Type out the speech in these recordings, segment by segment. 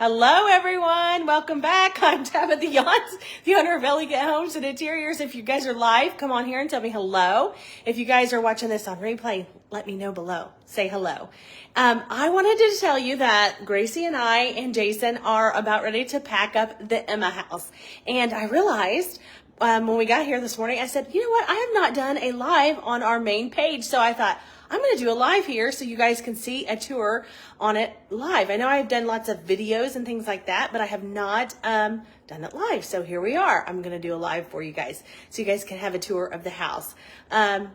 Hello, everyone. Welcome back. I'm Tabitha Yance, the owner of Elegant Homes and Interiors. If you guys are live, come on here and tell me hello. If you guys are watching this on replay, let me know below. Say hello. I wanted to tell you that Gracie and I and Jason are about ready to pack up the Emma house. And I realized when we got here this morning, I said, you know what? I have not done a live on our main page. So I thought, I'm going to do a live here so you guys can see a tour on it live. I know I've done lots of videos and things like that, but I have not done it live. So here we are. I'm going to do a live for you guys so you guys can have a tour of the house. I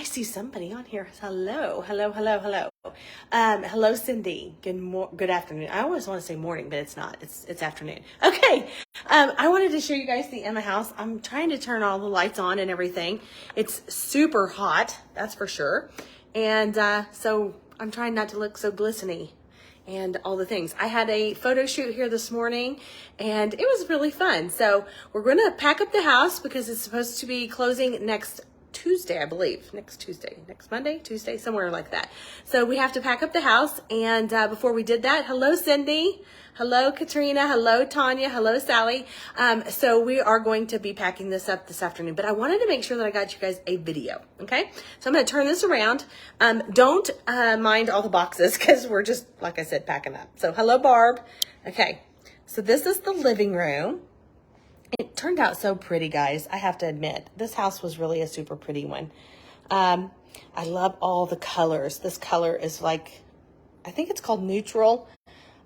see somebody on here. Hello, hello, hello, hello. Hello, Cindy. Good afternoon. I always want to say morning, but it's not. It's afternoon. Okay. I wanted to show you guys the Emma house. I'm trying to turn all the lights on and everything. It's super hot. That's for sure. And so I'm trying not to look so glistening and all the things. I had a photo shoot here this morning and it was really fun. So we're going to pack up the house because it's supposed to be closing next Tuesday, I believe. Next Monday, Tuesday, somewhere like that. So we have to pack up the house. And before we did that, hello, Cindy. Hello, Katrina. Hello, Tanya. Hello, Sally. So we are going to be packing this up this afternoon, but I wanted to make sure that I got you guys a video. Okay. So I'm going to turn this around. Don't mind all the boxes because we're just, like I said, packing up. So hello, Barb. Okay. So this is the living room. It turned out so pretty, guys. I have to admit, this house was really a super pretty one. I love all the colors. This color is like, I think it's called neutral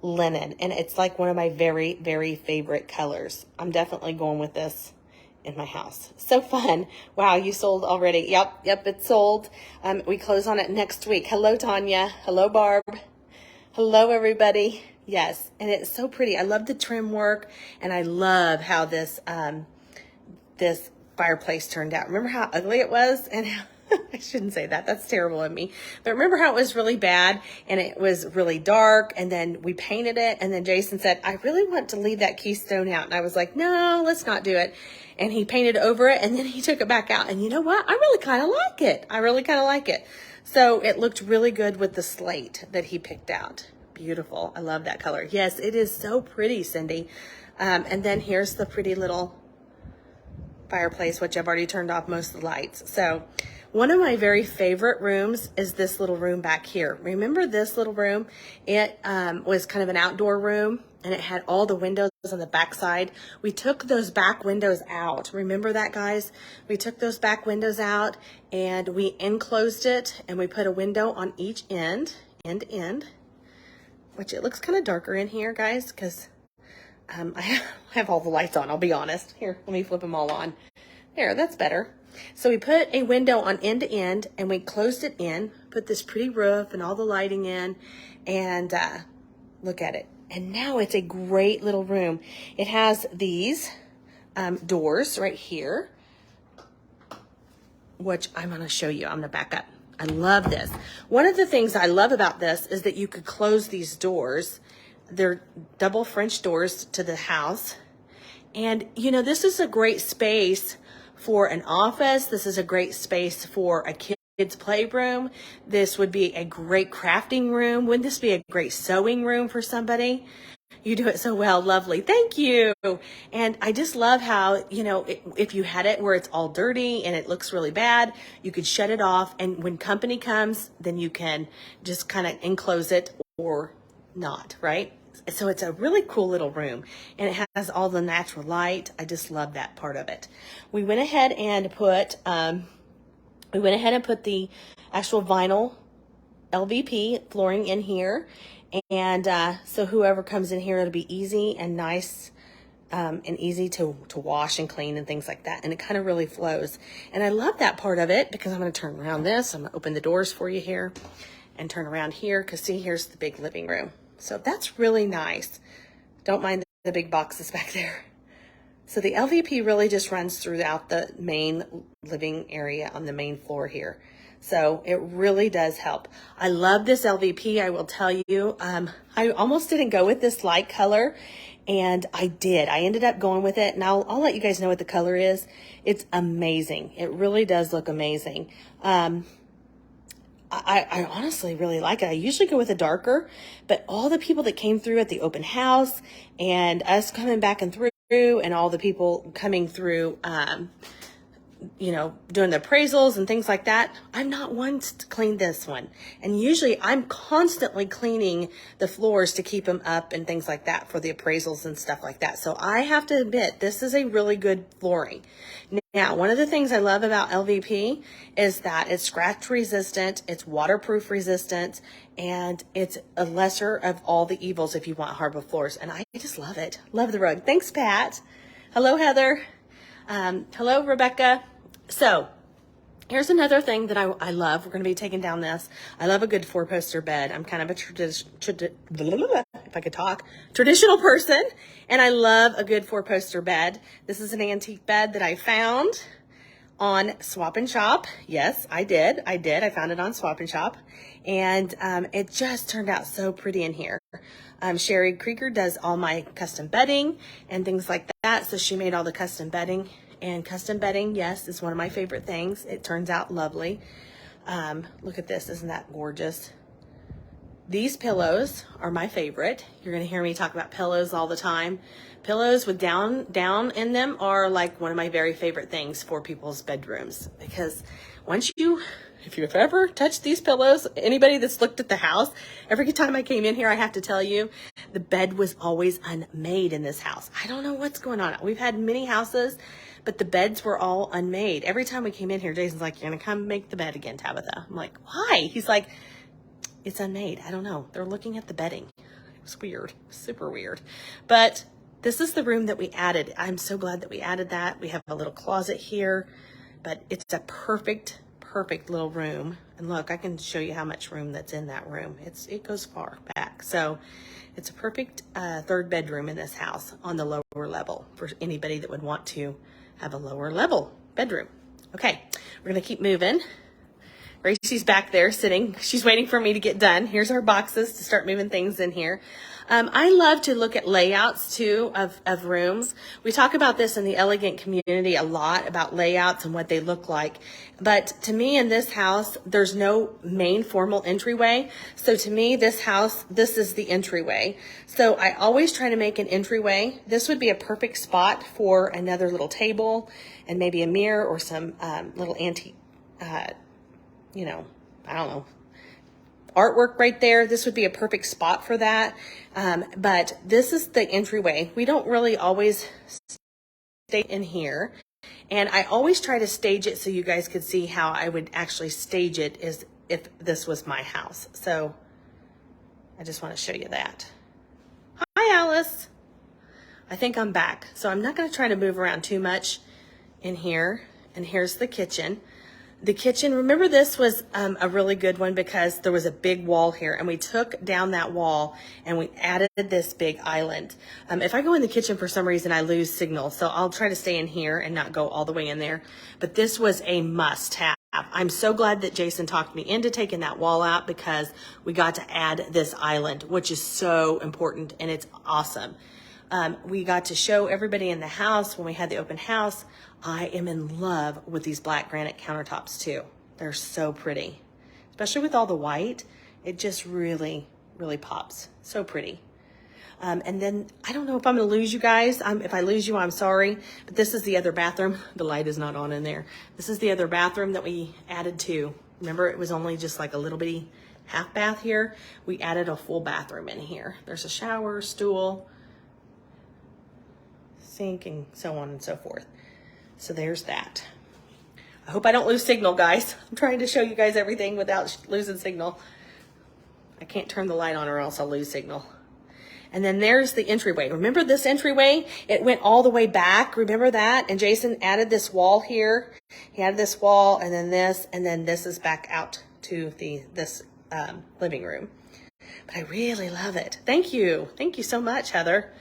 linen, and it's like one of my very, very favorite colors. I'm definitely going with this in my house. So fun. Wow, you sold already. Yep, it's sold. We close on it next week. Hello, Tanya. Hello, Barb. Hello, everybody. Yes, and it's so pretty. I love the trim work, and I love how this this fireplace turned out. Remember how ugly it was? And how, I shouldn't say that. That's terrible of me. But remember how it was really bad, and it was really dark, and then we painted it, and then Jason said, I really want to leave that keystone out. And I was like, no, let's not do it. And he painted over it, and then he took it back out. And you know what? I really kind of like it. I really kind of like it. So it looked really good with the slate that he picked out. Beautiful. I love that color. Yes, it is so pretty, Cindy. And then here's the pretty little fireplace, which I've already turned off most of the lights. So one of my very favorite rooms is this little room back here. Remember this little room? It was kind of an outdoor room, and it had all the windows on the back side. We took those back windows out. Remember that, guys? We took those back windows out, and we enclosed it, and we put a window on each end, which it looks kind of darker in here, guys, because I have all the lights on, I'll be honest. Here, let me flip them all on. There, that's better. So we put a window on end to end, and we closed it in, put this pretty roof and all the lighting in, and look at it. And now it's a great little room. It has these doors right here, which I'm going to show you. I'm going to back up. I love this. One of the things I love about this is that you could close these doors. They're double French doors to the house. And, you know, this is a great space for an office. This is a great space for a kid's playroom. This would be a great crafting room. Wouldn't this be a great sewing room for somebody? You do it so well. Lovely. Thank you. And I just love how, you know, if you had it where it's all dirty and it looks really bad, you could shut it off. And when company comes, then you can just kind of enclose it or not, right? So it's a really cool little room, and it has all the natural light. I just love that part of it. We went ahead and put the actual vinyl LVP flooring in here. And so whoever comes in here, it'll be easy and nice and easy to wash and clean and things like that. And it kind of really flows. And I love that part of it because I'm going to turn around this. I'm going to open the doors for you here and turn around here because, see, here's the big living room. So that's really nice. Don't mind the big boxes back there. So the LVP really just runs throughout the main living area on the main floor here. So it really does help. I love this LVP, I will tell you. I almost didn't go with this light color, and I did. I ended up going with it, and I'll let you guys know what the color is. It's amazing. It really does look amazing. I honestly really like it. I usually go with a darker, but all the people that came through at the open house and us coming back and through and all the people coming through, doing the appraisals and things like that, I'm not one to clean this one. And usually I'm constantly cleaning the floors to keep them up and things like that for the appraisals and stuff like that. So I have to admit, this is a really good flooring. Now, one of the things I love about LVP is that it's scratch resistant, it's waterproof resistant, and it's a lesser of all the evils if you want hardwood floors. And I just love it. Love the rug. Thanks, Pat. Hello, Heather. Hello, Rebecca. So here's another thing that I love. We're going to be taking down this. I love a good 4-poster bed. I'm kind of a traditional person, and I love a good 4-poster bed. This is an antique bed that I found on Swap and Shop. Yes, I did. I found it on Swap and Shop, and it just turned out so pretty in here. Sherry Krieger does all my custom bedding and things like that, so she made all the custom bedding. And custom bedding, yes, is one of my favorite things. It turns out lovely. Look at this. Isn't that gorgeous? These pillows are my favorite. You're going to hear me talk about pillows all the time. Pillows with down in them are like one of my very favorite things for people's bedrooms. Because if you've ever touched these pillows, anybody that's looked at the house, every time I came in here, I have to tell you, the bed was always unmade in this house. I don't know what's going on. We've had many houses, but the beds were all unmade. Every time we came in here, Jason's like, "You're going to come make the bed again, Tabitha." I'm like, "Why?" He's like, "It's unmade." I don't know. They're looking at the bedding. It was weird, super weird. But this is the room that we added. I'm so glad that we added that. We have a little closet here, but it's a perfect little room. And look, I can show you how much room that's in that room. It goes far back. So it's a perfect third bedroom in this house on the lower level for anybody that would want to have a lower level bedroom. Okay, we're gonna keep moving. Gracie's back there sitting. She's waiting for me to get done. Here's our boxes to start moving things in here. I love to look at layouts too of rooms. We talk about this in the elegant community a lot, about layouts and what they look like. But to me, in this house, there's no main formal entryway. So to me, this house, this is the entryway. So I always try to make an entryway. This would be a perfect spot for another little table and maybe a mirror or some little antique, I don't know, artwork right there. This would be a perfect spot for that. But this is the entryway. We don't really always stay in here. And I always try to stage it so you guys could see how I would actually stage it as if this was my house. So I just want to show you that. Hi, Alice. I think I'm back. So I'm not going to try to move around too much in here. And here's the kitchen. The kitchen, remember this was a really good one because there was a big wall here and we took down that wall and we added this big island. If I go in the kitchen for some reason, I lose signal. So I'll try to stay in here and not go all the way in there. But this was a must have. I'm so glad that Jason talked me into taking that wall out because we got to add this island, which is so important and it's awesome. We got to show everybody in the house when we had the open house. I am in love with these black granite countertops too. They're so pretty, especially with all the white. It just really, really pops. So pretty. And then I don't know if I'm going to lose you guys. If I lose you, I'm sorry. But this is the other bathroom. The light is not on in there. This is the other bathroom that we added to. Remember, it was only just like a little bitty half bath here. We added a full bathroom in here. There's a shower, stool, sink, and so on and so forth. So there's that. I hope I don't lose signal, guys. I'm trying to show you guys everything without losing signal. I can't turn the light on or else I'll lose signal. And then there's the entryway. Remember this entryway? It went all the way back. Remember that? And Jason added this wall here. He added this wall and then this is back out to this living room. But I really love it. Thank you. Thank you so much, Heather.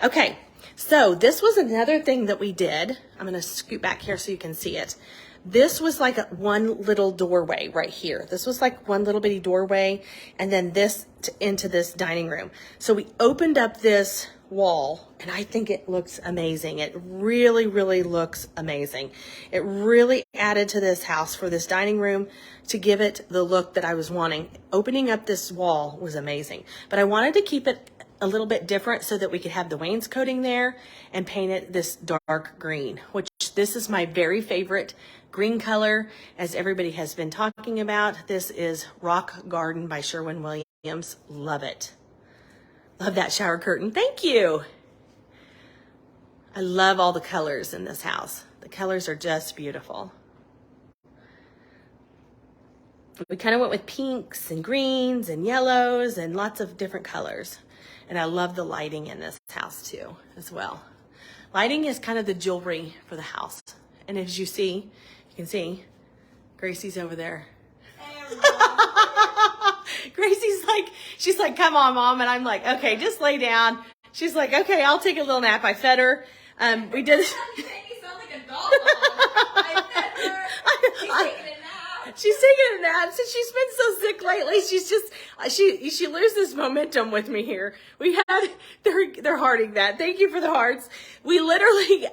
Okay. So this was another thing that we did. I'm going to scoot back here so you can see it. This was like one little doorway right here. This was like one little bitty doorway and then this into this dining room. So we opened up this wall, and I think it looks amazing. It really, really looks amazing. It really added to this house for this dining room to give it the look that I was wanting. Opening up this wall was amazing, but I wanted to keep it a little bit different so that we could have the wainscoting there and paint it this dark green, which this is my very favorite green color, as everybody has been talking about. This is Rock Garden by Sherwin-Williams. Love it. Love that shower curtain. Thank you. I love all the colors in this house. The colors are just beautiful. We kind of went with pinks and greens and yellows and lots of different colors. And I love the lighting in this house too, as well. Lighting is kind of the jewelry for the house. And as you see, you can see, Gracie's over there. Gracie's like, she's like, come on, Mom. And I'm like, okay, just lay down. She's like, okay, I'll take a little nap. I fed her. We did. You sound like a doll. I fed her. She's taking a nap. She's taking a nap. Since she's been so sick lately, she's just, she loses momentum with me here. We had, they're hearting that. Thank you for the hearts. We literally,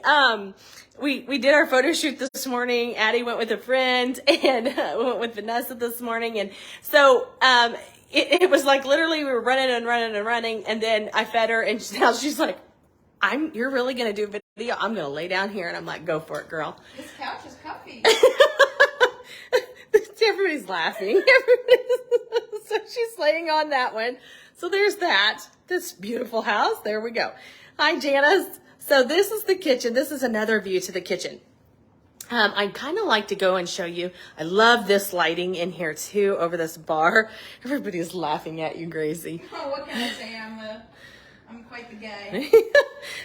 we did our photo shoot this morning. Addie went with a friend, and we went with Vanessa this morning. And so, it was like literally we were running and running and running. And then I fed her, and now she's like, you're really going to do a video? I'm going to lay down here. And I'm like, go for it, girl. This couch is comfy. Everybody's laughing. So she's laying on that one. So there's that. This beautiful house. There we go. Hi, Janice. So this is the kitchen. This is another view to the kitchen. I'd kind of like to go and show you. I love this lighting in here too over this bar. Everybody's laughing at you, Gracie. Oh, what can I say? I'm quite the guy.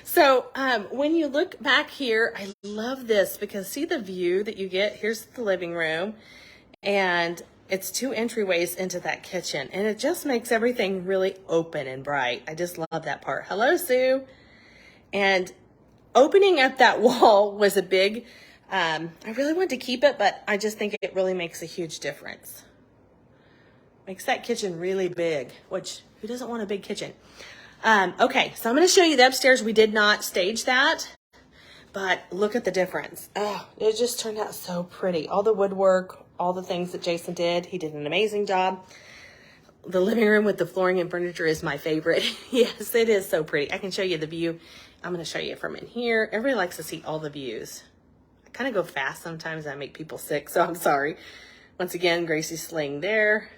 So when you look back here, I love this because see the view that you get? Here's the living room, and it's 2 entryways into that kitchen, and it just makes everything really open and bright. I just love that part. Hello, Sue. And opening up that wall was a big, I really want to keep it, but I just think it really makes a huge difference. Makes that kitchen really big, which who doesn't want a big kitchen? Okay, so I'm going to show you the upstairs. We did not stage that, but look at the difference. Oh, it just turned out so pretty. All the woodwork, all the things that Jason did. He did an amazing job. The living room with the flooring and furniture is my favorite. Yes, it is so pretty. I can show you the view. I'm going to show you from in here. Everybody likes to see all the views. I kind of go fast sometimes. I make people sick, so I'm sorry. Once again, Gracie's laying there.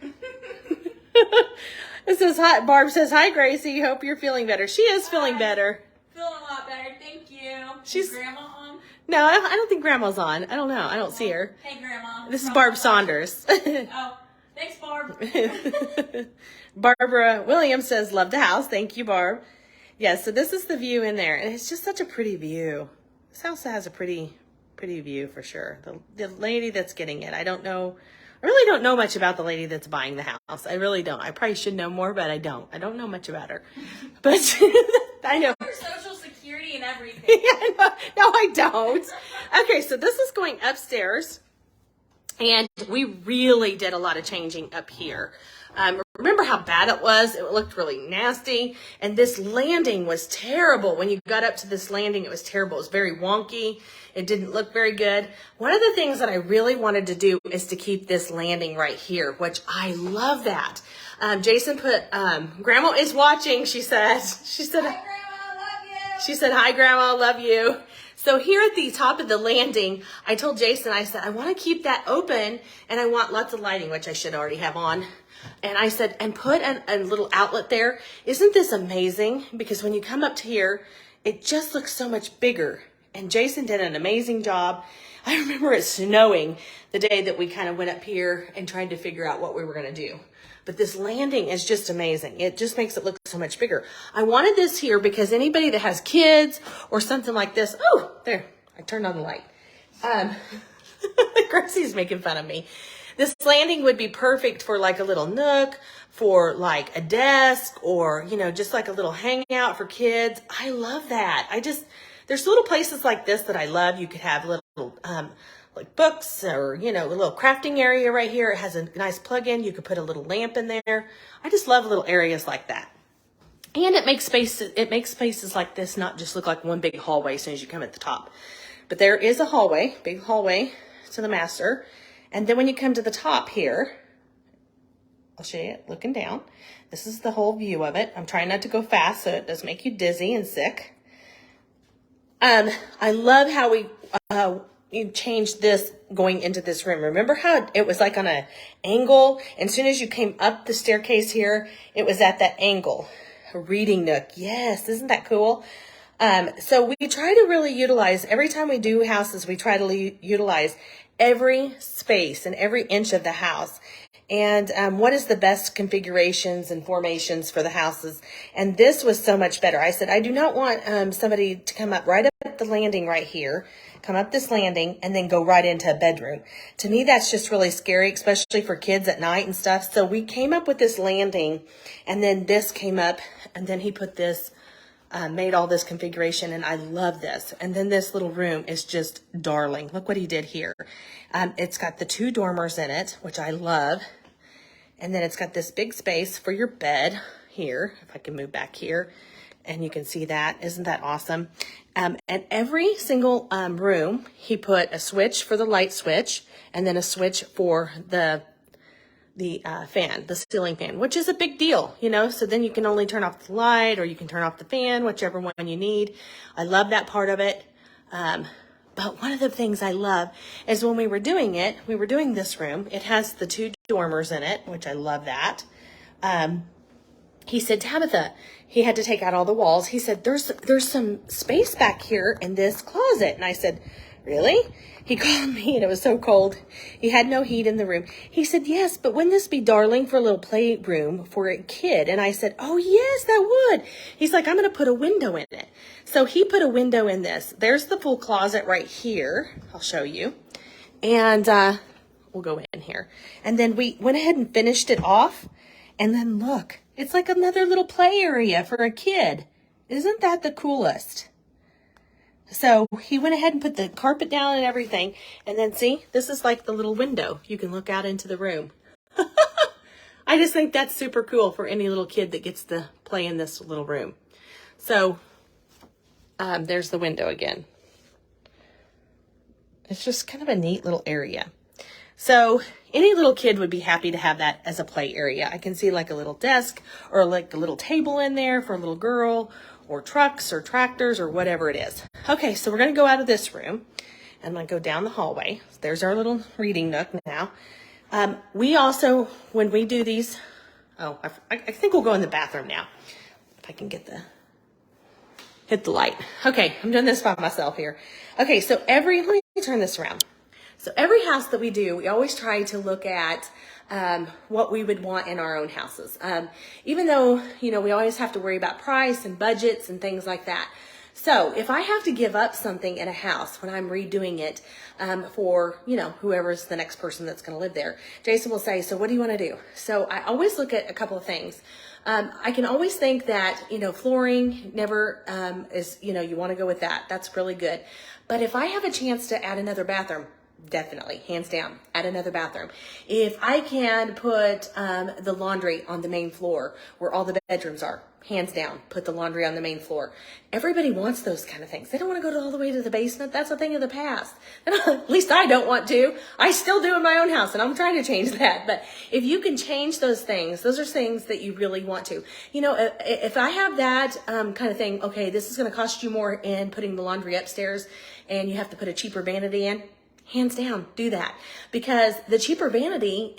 It says, hi, Barb says, hi, Gracie. Hope you're feeling better. She is feeling better. Feeling a lot better. Thank you. She's Is Grandma on? No, I don't think Grandma's on. I don't know. I don't see her. Hey, Grandma. This is Barb Saunders. Oh, thanks, Barb. Barbara Williams says, love the house. Thank you, Barb. Yeah, so this is the view in there. And it's just such a pretty view. This house has a pretty view for sure. The lady that's getting it, I really don't know much about the lady that's buying the house. I really don't. I probably should know more, but I don't. I don't know much about her. But I know. Her social security and everything. Yeah, no, I don't. Okay, so this is going upstairs. And we really did a lot of changing up here. Remember how bad it was? It looked really nasty. And this landing was terrible. When you got up to this landing, it was terrible. It was very wonky. It didn't look very good. One of the things that I really wanted to do is to keep this landing right here, which I love that. Jason put, Grandma is watching, she said. Hi, Grandma, I love you. She said, hi, Grandma, I love you. So here at the top of the landing, I told Jason, I said, I want to keep that open and I want lots of lighting, which I should already have on. And I said, and put a little outlet there. Isn't this amazing? Because when you come up to here, it just looks so much bigger. And Jason did an amazing job. I remember it snowing the day that we kind of went up here and tried to figure out what we were going to do. But this landing is just amazing. It just makes it look so much bigger. I wanted this here because anybody that has kids or something like this. Oh, there, I turned on the light. Gracie's making fun of me. This landing would be perfect for like a little nook, for like a desk, or, you know, just like a little hangout for kids. I love that. There's little places like this that I love. You could have little, like books or, you know, a little crafting area right here. It has a nice plug-in. You could put a little lamp in there. I just love little areas like that. And it makes spaces like this not just look like one big hallway as soon as you come at the top. But there is a hallway, big hallway to the master. And then when you come to the top here, I'll show you it looking down. This is the whole view of it. I'm trying not to go fast so it doesn't make you dizzy and sick. I love how you changed this going into this room. Remember how it was like on an angle? And as soon as you came up the staircase here, it was at that angle. A reading nook. Yes, isn't that cool? So we try to really utilize, every time we do houses, we try to utilize every space and every inch of the house. And what is the best configurations and formations for the houses? And this was so much better. I said, I do not want somebody to come up right up the landing right here, come up this landing, and then go right into a bedroom. To me, that's just really scary, especially for kids at night and stuff. So we came up with this landing, and then this came up, and then he put this, made all this configuration, and I love this. And then this little room is just darling. Look what he did here. It's got the 2 dormers in it, which I love. And then it's got this big space for your bed here. If I can move back here, and you can see that. Isn't that awesome? And every single room, he put a switch for the light switch, and then a switch for the fan, the ceiling fan, which is a big deal, you know, so then you can only turn off the light or you can turn off the fan, whichever one you need. I love that part of it. But one of the things I love is when we were doing this room, it has the 2 dormers in it, which I love that. He said, Tabitha, he had to take out all the walls. He said, there's some space back here in this closet. And I said, really? He called me and it was so cold. He had no heat in the room. He said, yes, but wouldn't this be darling for a little playroom for a kid? And I said, oh yes, that would. He's like, I'm going to put a window in it. So he put a window in this. There's the full closet right here. I'll show you. And we'll go in here. And then we went ahead and finished it off. And then look, it's like another little play area for a kid. Isn't that the coolest? So he went ahead and put the carpet down and everything. And then see, this is like the little window. You can look out into the room. I just think that's super cool for any little kid that gets to play in this little room. So there's the window again. It's just kind of a neat little area. So any little kid would be happy to have that as a play area. I can see like a little desk or like a little table in there for a little girl, or trucks or tractors or whatever it is. Okay, so we're going to go out of this room and I'm going to go down the hallway. There's our little reading nook now. We also, when we do these, I think we'll go in the bathroom now. If I can hit the light. Okay, I'm doing this by myself here. Okay, so let me turn this around. So every house that we do, we always try to look at what we would want in our own houses. Even though, you know, we always have to worry about price and budgets and things like that. So if I have to give up something in a house when I'm redoing it for, you know, whoever's the next person that's going to live there, Jason will say, so what do you want to do? So I always look at a couple of things. I can always think that, you know, flooring never is, you know, you want to go with that. That's really good. But if I have a chance to add another bathroom, definitely, hands down, add another bathroom. If I can put the laundry on the main floor where all the bedrooms are, hands down, put the laundry on the main floor. Everybody wants those kind of things. They don't want to go all the way to the basement. That's a thing of the past. At least I don't want to. I still do in my own house, and I'm trying to change that. But if you can change those things, those are things that you really want to. You know, if I have that kind of thing, okay, this is going to cost you more in putting the laundry upstairs, and you have to put a cheaper vanity in. Hands down, do that, because the cheaper vanity,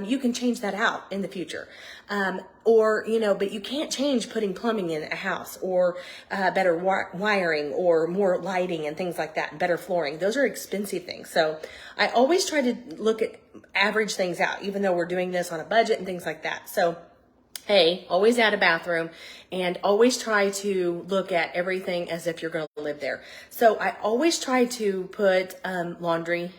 you can change that out in the future. Or, you know, but you can't change putting plumbing in a house or better wiring or more lighting and things like that, and better flooring. Those are expensive things. So I always try to look at average things out, even though we're doing this on a budget and things like that. So hey, always add a bathroom, and always try to look at everything as if you're going to live there. So I always try to put laundry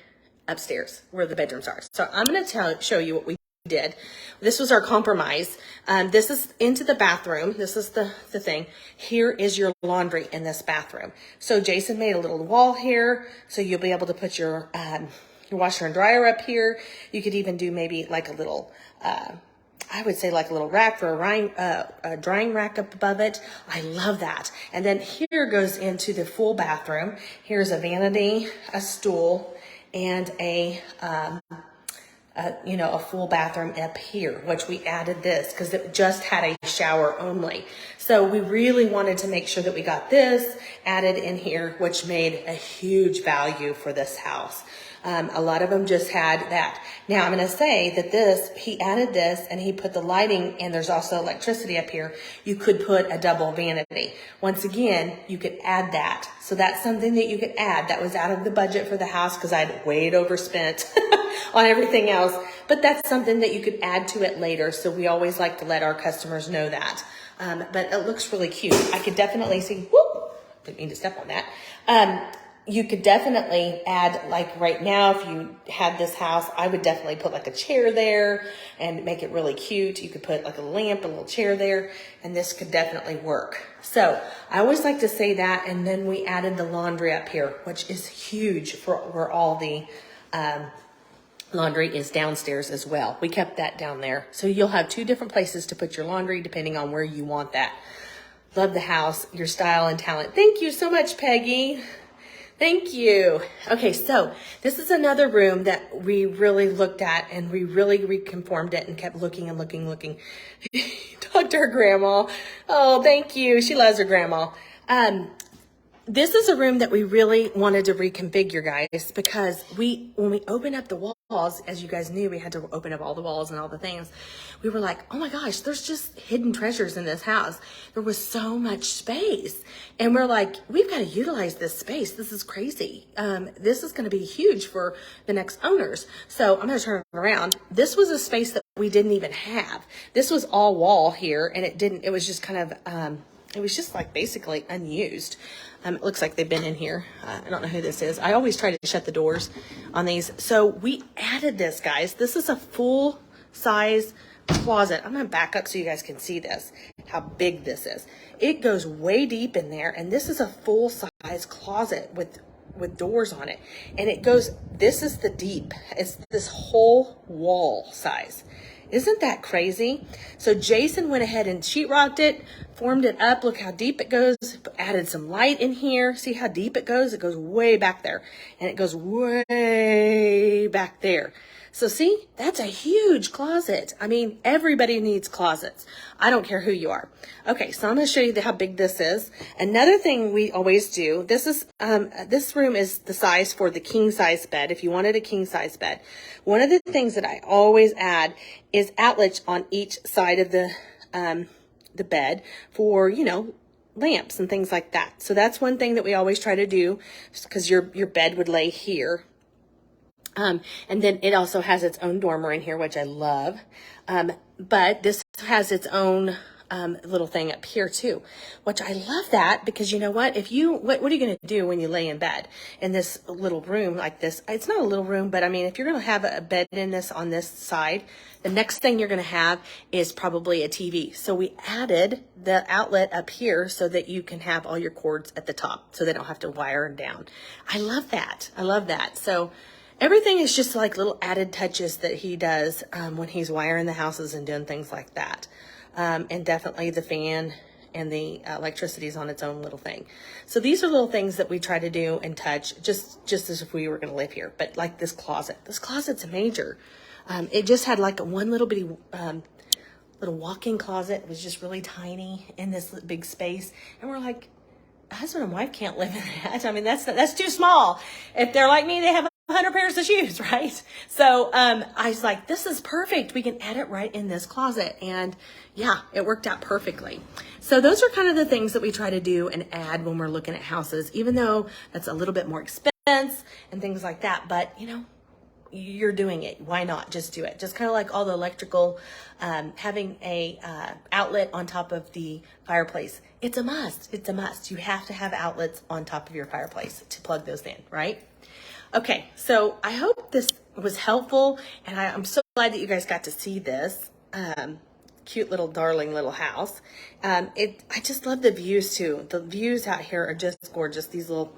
upstairs where the bedrooms are. So I'm going to show you what we did. This was our compromise. This is into the bathroom. This is the thing. Here is your laundry in this bathroom. So Jason made a little wall here, so you'll be able to put your washer and dryer up here. You could even do maybe like a little I would say like a little rack for a drying rack up above it. I love that. And then here goes into the full bathroom. Here's a vanity, a stool, and a full bathroom up here, which we added this because it just had a shower only. So we really wanted to make sure that we got this added in here, which made a huge value for this house. A lot of them just had that. Now I'm going to say that he added this and he put the lighting, and there's also electricity up here. You could put a double vanity. Once again, you could add that. So that's something that you could add. That was out of the budget for the house because I'd way overspent on everything else. But that's something that you could add to it later. So we always like to let our customers know that. But it looks really cute. I could definitely see, whoop, didn't mean to step on that. You could definitely add, like right now, if you had this house, I would definitely put like a chair there and make it really cute. You could put like a lamp, a little chair there, and this could definitely work. So I always like to say that. And then we added the laundry up here, which is huge for where all the laundry is downstairs as well. We kept that down there. So you'll have 2 different places to put your laundry depending on where you want that. Love the house, your style and talent. Thank you so much, Peggy. Thank you. Okay, so this is another room that we really looked at, and we really reconfirmed it and kept looking and looking. Talk to her grandma. Oh, thank you. She loves her grandma. This is a room that we really wanted to reconfigure, guys, because when we opened up the walls, as you guys knew, we had to open up all the walls and all the things. We were like, oh my gosh, there's just hidden treasures in this house. There was so much space. And we're like, we've got to utilize this space. This is crazy. This is going to be huge for the next owners. So I'm going to turn it around. This was a space that we didn't even have. This was all wall here, and it was just kind of, it was just like basically unused. It looks like they've been in here. I don't know who this is. I always try to shut the doors on these. So we added this, guys. This is a full size closet. I'm going to back up so you guys can see this, how big this is. It goes way deep in there. And this is a full size closet with doors on it. And it goes, this is the deep. It's this whole wall size. Isn't that crazy? So Jason went ahead and sheetrocked it, formed it up. Look how deep it goes. Added some light in here. See how deep it goes? It goes way back there. And it goes way back there. So see, that's a huge closet. I mean, everybody needs closets. I don't care who you are. Okay, so I'm going to show you how big this is. Another thing we always do, this room is the size for the king size bed. If you wanted a king size bed, one of the things that I always add is outlets on each side of the bed for, lamps and things like that. So that's one thing that we always try to do, because your bed would lay here. And then it also has its own dormer in here, which I love. But this has its own little thing up here too, which I love that, because you know what? What are you going to do when you lay in bed in this little room like this? It's not a little room, but I mean, if you're going to have a bed in this on this side, the next thing you're going to have is probably a TV. So we added the outlet up here so that you can have all your cords at the top, so they don't have to wire them down. I love that. I love that. So everything is just like little added touches that he does when he's wiring the houses and doing things like that. And definitely the fan and the electricity is on its own little thing. So these are little things that we try to do and touch just as if we were going to live here. But like this closet's a major. It just had like one little bitty little walk-in closet. It was just really tiny in this big space. And we're like, husband and wife can't live in that. I mean, that's too small. If they're like me, they have 100 pairs of shoes, right? So I was like, this is perfect. We can add it right in this closet. And yeah, it worked out perfectly. So those are kind of the things that we try to do and add when we're looking at houses, even though that's a little bit more expense and things like that. But you're doing it. Why not just do it? Just kind of like all the electrical, having a outlet on top of the fireplace. It's a must. It's a must. You have to have outlets on top of your fireplace to plug those in, right? Okay, so I hope this was helpful, and I'm so glad that you guys got to see this cute little darling little house. I just love the views too. The views out here are just gorgeous. These little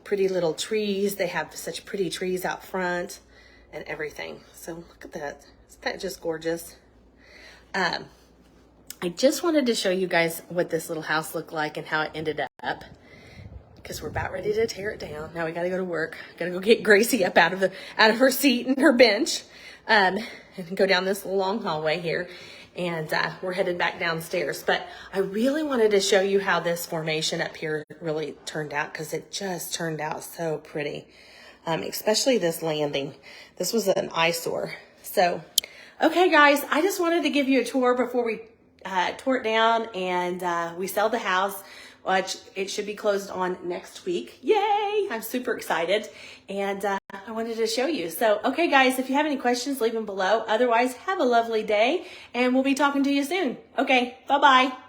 pretty little trees. They have such pretty trees out front and everything. So look at that. Isn't that just gorgeous? I just wanted to show you guys what this little house looked like and how it ended up, because we're about ready to tear it down. Now we got to go to work. Got to go get Gracie up out of her seat and her bench, and go down this long hallway here. And we're headed back downstairs. But I really wanted to show you how this formation up here really turned out, because it just turned out so pretty. Especially this landing. This was an eyesore. So, okay guys, I just wanted to give you a tour before we tore it down and we sell the house, which it should be closed on next week. Yay! I'm super excited. And I wanted to show you. So, okay guys, if you have any questions, leave them below. Otherwise, have a lovely day and we'll be talking to you soon. Okay, bye-bye.